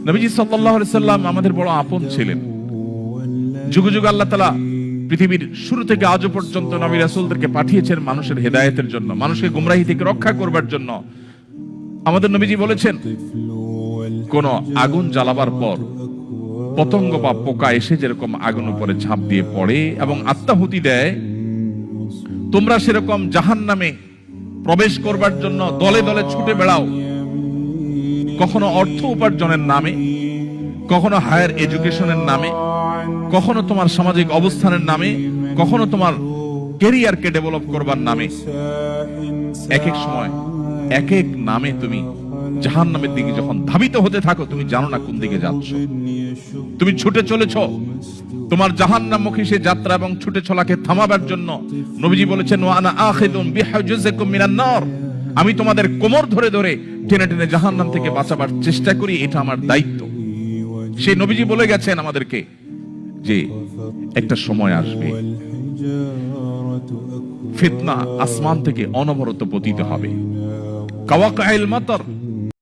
নবীজি সাল্লাল্লাহু আলাইহি সাল্লাম আমাদের বড় আপন ছিলেন। যুগ যুগ আল্লাহ তাআলা পৃথিবীর শুরু থেকে আজও পর্যন্ত নবী রাসূলদেরকে পাঠিয়েছেন মানুষের হেদায়েতের জন্য, মানুষকে গুমরাহি থেকে রক্ষা করবার জন্য। আমাদের নবীজি বলেছেন, কোন আগুন জ্বালাবার পর পতঙ্গ বা পোকা এসে যেরকম আগুন উপরে ঝাঁপ দিয়ে পড়ে এবং আত্মাহুতি দেয়, তোমরা সেরকম জাহান্নামে প্রবেশ করবার জন্য দলে দলে ছুটে বেড়াও, কখনো অর্থ উপার্জনের নামে, কখনো হায়ার এডুকেশনের নামে, কখনো তোমার সামাজিক অবস্থানের নামে, কখনো তোমার ক্যারিয়ারকে ডেভেলপ করবার নামে। এক এক সময় এক এক নামে তুমি জাহান্নামের দিকে যখন ধাবিত হতে থাকো, তুমি জানো না কোন দিকে যাচ্ছ। তুমি ছুটে চলেছ তোমার জাহান্নামমুখী সেই যাত্রা এবং ছুটে চলাকে থামাবার জন্য। নবীজি বলেছেন, ওয়া আনা আখিদুম বিহুজুজিকুম মিনান নার, আমি তোমাদের কোমর ধরে ধরে টেনে টেনে জাহান্নাম থেকে বাঁচাবার চেষ্টা করি, এটা আমার দায়িত্ব। সেই নবীজি বলে গেছেন আমাদেরকে যে একটা সময় আসবে ফিতনা আসমান থেকে অনবরত পতিত হবে, কাওয়াকাইল মাতার,